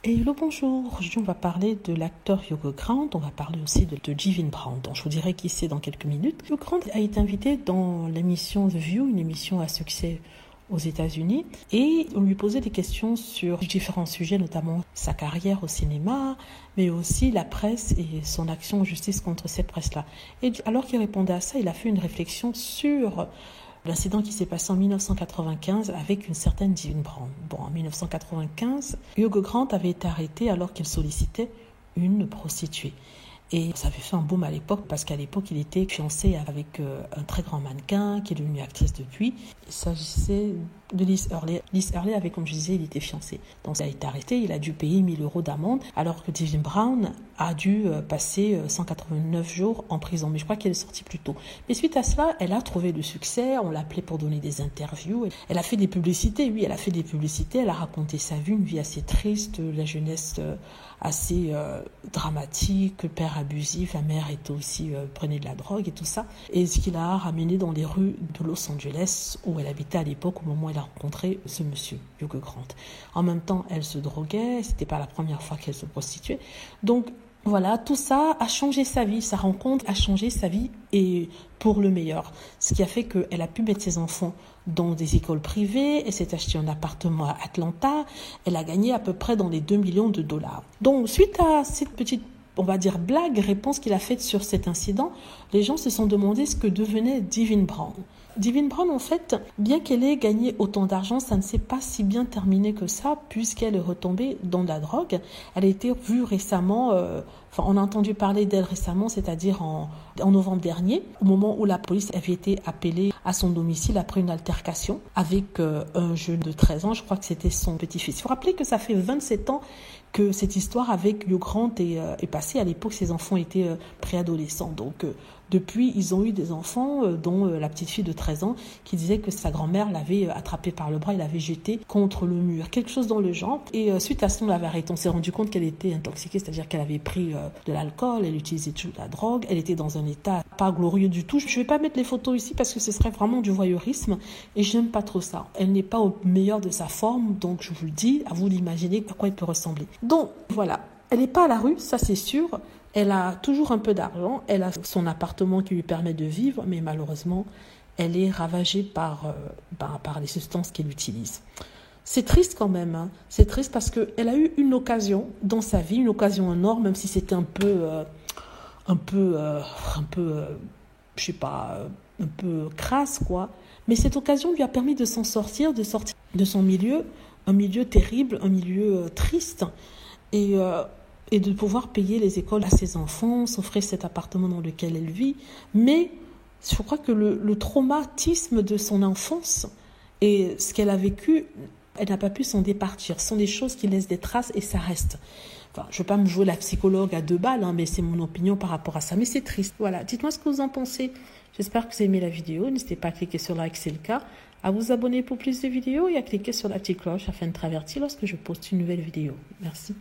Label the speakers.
Speaker 1: Hello, bonjour. Aujourd'hui, on va parler de l'acteur Hugh Grant. On va parler aussi de Divine Brown. Donc, je vous dirai qui c'est dans quelques minutes. Hugh Grant a été invité dans l'émission The View, une émission à succès aux États-Unis, et on lui posait des questions sur différents sujets, notamment sa carrière au cinéma, mais aussi la presse et son action en justice contre cette presse-là. Et alors qu'il répondait à ça, il a fait une réflexion sur l'incident qui s'est passé en 1995 avec une certaine Divine Brown. Bon, en 1995, Hugh Grant avait été arrêté alors qu'il sollicitait une prostituée. Et ça avait fait un boom à l'époque parce qu'à l'époque, il était fiancé avec un très grand mannequin qui est devenu actrice depuis. Il s'agissait de Liz Hurley. Liz Hurley avait, comme je disais, il était fiancé. Donc, il a été arrêté, il a dû payer 1 000 € d'amende, alors que Divine Brown a dû passer 189 jours en prison. Mais je crois qu'elle est sortie plus tôt. Mais suite à cela, elle a trouvé le succès. On l'a appelée pour donner des interviews. Elle a fait des publicités. Oui, elle a fait des publicités. Elle a raconté sa vie, une vie assez triste, la jeunesse assez dramatique, père abusif, la mère était aussi prenait de la drogue et tout ça. Et ce qui l'a ramené dans les rues de Los Angeles, où elle habitait à l'époque, au moment où elle a rencontré ce monsieur, Hugh Grant. En même temps, elle se droguait, c'était pas la première fois qu'elle se prostituait. Donc, voilà, tout ça a changé sa vie, sa rencontre a changé sa vie et pour le meilleur. Ce qui a fait qu'elle a pu mettre ses enfants dans des écoles privées, elle s'est acheté un appartement à Atlanta, elle a gagné à peu près dans les 2 millions de dollars. Donc, suite à cette petite, on va dire, réponse qu'il a faite sur cet incident, les gens se sont demandé ce que devenait Divine Brown. Divine Brown, en fait, bien qu'elle ait gagné autant d'argent, ça ne s'est pas si bien terminé que ça, puisqu'elle est retombée dans la drogue. Elle a été vue récemment, on a entendu parler d'elle récemment, c'est-à-dire en novembre dernier, au moment où la police avait été appelée à son domicile après une altercation avec un jeune de 13 ans, je crois que c'était son petit-fils. Il faut rappeler que ça fait 27 ans que cette histoire avec Hugh Grant est passée. À l'époque, ses enfants étaient préadolescents. Donc, depuis, ils ont eu des enfants, dont la petite fille de 13 ans qui disait que sa grand-mère l'avait attrapée par le bras et l'avait jetée contre le mur. Quelque chose dans le genre. Et suite à ça, on l'avait arrêtée. On s'est rendu compte qu'elle était intoxiquée, c'est-à-dire qu'elle avait pris de l'alcool, elle utilisait de la drogue, elle était dans un état pas glorieux du tout. Je ne vais pas mettre les photos ici parce que ce serait vraiment du voyeurisme et j'aime pas trop ça. Elle n'est pas au meilleur de sa forme, donc je vous le dis, à vous d'imaginer à quoi elle peut ressembler. Donc, voilà. Elle n'est pas à la rue, ça c'est sûr. Elle a toujours un peu d'argent, elle a son appartement qui lui permet de vivre, mais malheureusement, elle est ravagée par les substances qu'elle utilise. C'est triste quand même, hein. C'est triste parce qu'elle a eu une occasion dans sa vie, une occasion énorme, même si c'était un peu crasse, quoi. Mais cette occasion lui a permis de s'en sortir, de sortir de son milieu, un milieu terrible, un milieu triste, et de pouvoir payer les écoles à ses enfants, s'offrir cet appartement dans lequel elle vit. Mais je crois que le traumatisme de son enfance et ce qu'elle a vécu, elle n'a pas pu s'en départir. Ce sont des choses qui laissent des traces et ça reste. Enfin, je ne veux pas me jouer la psychologue à 2 balles, hein, mais c'est mon opinion par rapport à ça. Mais c'est triste. Voilà, dites-moi ce que vous en pensez. J'espère que vous avez aimé la vidéo. N'hésitez pas à cliquer sur like si c'est le cas, à vous abonner pour plus de vidéos et à cliquer sur la petite cloche afin de être averti lorsque je poste une nouvelle vidéo. Merci.